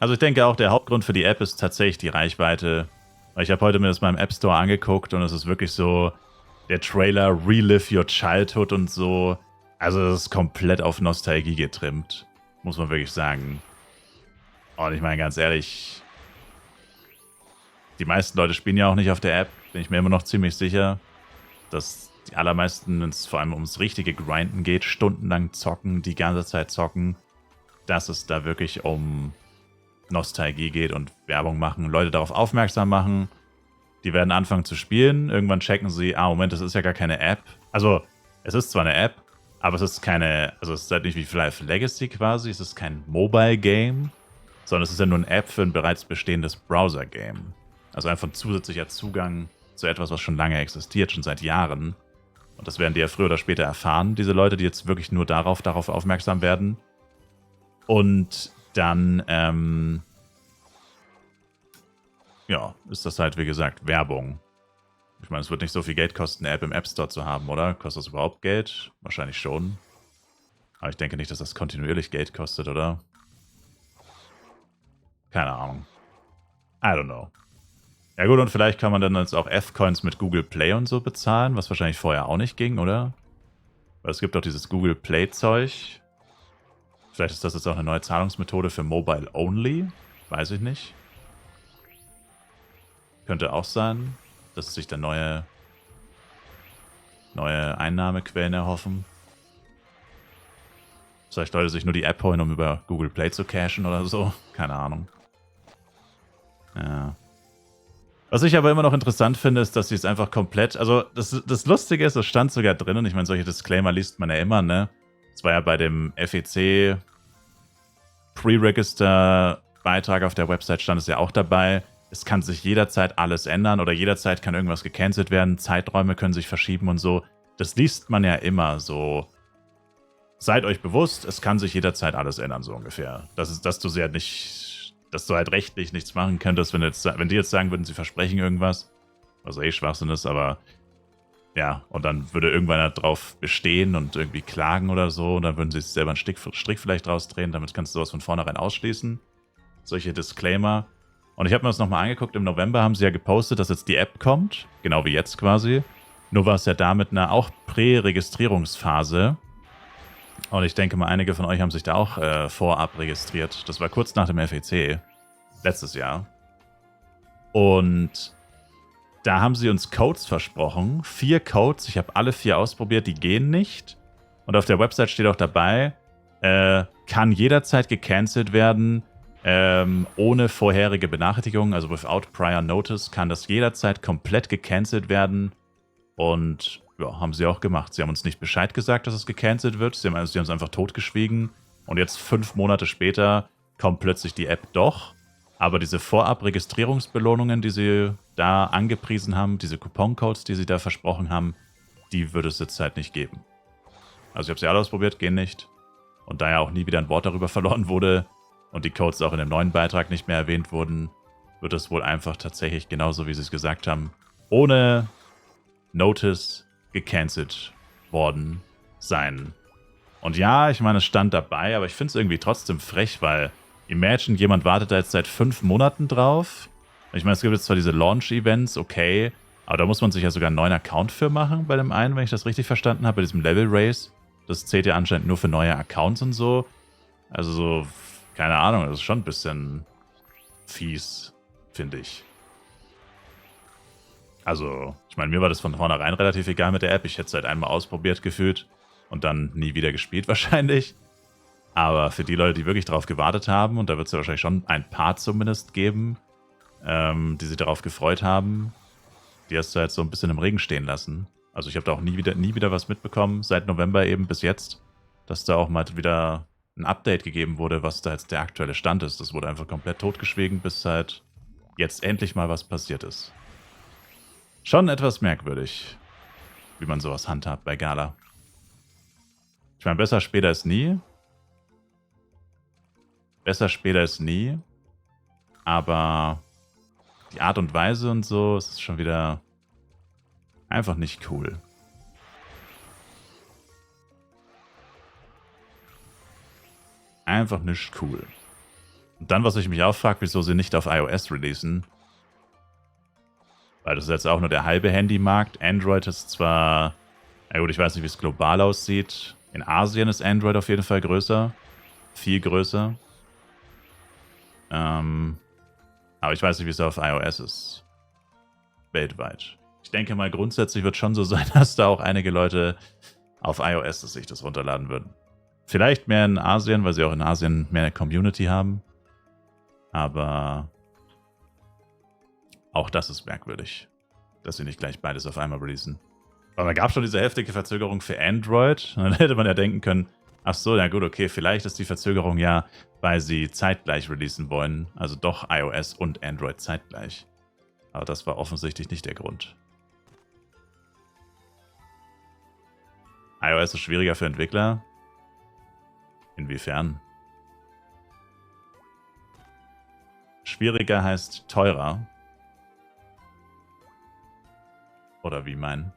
Also ich denke auch, der Hauptgrund für die App ist tatsächlich die Reichweite. Weil ich habe heute mir das mal im App Store angeguckt und es ist wirklich so, der Trailer Relive Your Childhood und so. Also es ist komplett auf Nostalgie getrimmt, muss man wirklich sagen. Und ich meine ganz ehrlich, die meisten Leute spielen ja auch nicht auf der App, bin ich mir immer noch ziemlich sicher, dass die allermeisten, wenn es vor allem ums richtige Grinden geht, stundenlang zocken, die ganze Zeit zocken, dass es da wirklich um Nostalgie geht und Werbung machen, Leute darauf aufmerksam machen. Die werden anfangen zu spielen, irgendwann checken sie, Moment, das ist ja gar keine App. Also, es ist zwar eine App, aber es ist keine, also es ist halt nicht wie Life Legacy quasi, es ist kein Mobile-Game, sondern es ist ja nur eine App für ein bereits bestehendes Browser-Game. Also einfach ein zusätzlicher Zugang zu etwas, was schon lange existiert, schon seit Jahren. Und das werden die ja früher oder später erfahren, diese Leute, die jetzt wirklich nur darauf aufmerksam werden. Und dann, ja, ist das halt, wie gesagt, Werbung. Ich meine, es wird nicht so viel Geld kosten, eine App im App Store zu haben, oder? Kostet das überhaupt Geld? Wahrscheinlich schon. Aber ich denke nicht, dass das kontinuierlich Geld kostet, oder? Keine Ahnung. I don't know. Ja gut, und vielleicht kann man dann jetzt auch F-Coins mit Google Play und so bezahlen, was wahrscheinlich vorher auch nicht ging, oder? Weil es gibt doch dieses Google Play-Zeug. Vielleicht ist das jetzt auch eine neue Zahlungsmethode für Mobile Only. Weiß ich nicht. Könnte auch sein, dass sich da neue Einnahmequellen erhoffen. Vielleicht Leute sich nur die App holen, um über Google Play zu cashen oder so. Keine Ahnung. Ja. Was ich aber immer noch interessant finde, ist, dass sie es einfach komplett, also das Lustige ist, es stand sogar drin, und ich meine, solche Disclaimer liest man ja immer, ne? Das war ja bei dem FEC Pre-Register-Beitrag auf der Website stand es ja auch dabei. Es kann sich jederzeit alles ändern oder jederzeit kann irgendwas gecancelt werden, Zeiträume können sich verschieben und so. Das liest man ja immer so. Seid euch bewusst, es kann sich jederzeit alles ändern, so ungefähr. Dass du sehr nicht, dass du halt rechtlich nichts machen könntest, wenn die jetzt sagen würden, sie versprechen irgendwas, was Schwachsinn ist, aber ja, und dann würde irgendwann drauf bestehen und irgendwie klagen oder so, und dann würden sie sich selber einen Strick vielleicht rausdrehen, damit kannst du sowas von vornherein ausschließen. Solche Disclaimer. Und ich habe mir das nochmal angeguckt, im November haben sie ja gepostet, dass jetzt die App kommt, genau wie jetzt quasi. Nur war es ja da mit einer auch Prä-Registrierungsphase. Und ich denke mal, einige von euch haben sich da auch vorab registriert. Das war kurz nach dem FEC, letztes Jahr. Und da haben sie uns Codes versprochen. 4 Codes, ich habe alle 4 ausprobiert, die gehen nicht. Und auf der Website steht auch dabei, kann jederzeit gecancelt werden, ohne vorherige Benachrichtigung, also without prior notice, kann das jederzeit komplett gecancelt werden. Und ja, haben sie auch gemacht. Sie haben uns nicht Bescheid gesagt, dass es gecancelt wird. Sie haben es einfach totgeschwiegen. Und jetzt 5 Monate später kommt plötzlich die App doch. Aber diese Vorab-Registrierungsbelohnungen, die sie da angepriesen haben, diese Coupon-Codes, die sie da versprochen haben, die würde es jetzt halt nicht geben. Also ich habe sie alle ausprobiert, gehen nicht. Und da ja auch nie wieder ein Wort darüber verloren wurde und die Codes auch in dem neuen Beitrag nicht mehr erwähnt wurden, wird es wohl einfach tatsächlich genauso, wie sie es gesagt haben, ohne Notice gecancelt worden sein. Und ja, ich meine, es stand dabei, aber ich finde es irgendwie trotzdem frech, weil imagine, jemand wartet da jetzt seit 5 Monaten drauf. Ich meine, es gibt jetzt zwar diese Launch-Events, okay, aber da muss man sich ja sogar einen neuen Account für machen bei dem einen, wenn ich das richtig verstanden habe, bei diesem Level Race. Das zählt ja anscheinend nur für neue Accounts und so. Also so, keine Ahnung, das ist schon ein bisschen fies, finde ich. Also, ich meine, mir war das von vornherein relativ egal mit der App. Ich hätte es halt einmal ausprobiert gefühlt und dann nie wieder gespielt wahrscheinlich. Aber für die Leute, die wirklich darauf gewartet haben, und da wird es ja wahrscheinlich schon ein paar zumindest geben, die sich darauf gefreut haben, die hast du halt so ein bisschen im Regen stehen lassen. Also ich habe da auch nie wieder was mitbekommen, seit November eben bis jetzt, dass da auch mal wieder ein Update gegeben wurde, was da jetzt der aktuelle Stand ist. Das wurde einfach komplett totgeschwiegen, bis halt jetzt endlich mal was passiert ist. Schon etwas merkwürdig, wie man sowas handhabt bei Gala. Ich meine, besser später ist nie. Besser später ist nie. Aber die Art und Weise und so, es ist schon wieder einfach nicht cool. Einfach nicht cool. Und dann, was ich mich auch frage, wieso sie nicht auf iOS releasen. Weil das ist jetzt auch nur der halbe Handymarkt. Android ist zwar, na gut, ich weiß nicht, wie es global aussieht. In Asien ist Android auf jeden Fall größer. Viel größer. Aber ich weiß nicht, wie es auf iOS ist. Weltweit. Ich denke mal, grundsätzlich wird schon so sein, dass da auch einige Leute auf iOS sich das runterladen würden. Vielleicht mehr in Asien, weil sie auch in Asien mehr eine Community haben. Aber auch das ist merkwürdig, dass sie nicht gleich beides auf einmal releasen. Aber man gab schon diese heftige Verzögerung für Android. Und dann hätte man ja denken können, ach so, na gut, okay, vielleicht ist die Verzögerung ja, weil sie zeitgleich releasen wollen. Also doch iOS und Android zeitgleich. Aber das war offensichtlich nicht der Grund. iOS ist schwieriger für Entwickler? Inwiefern? Schwieriger heißt teurer. Oder wie meinen?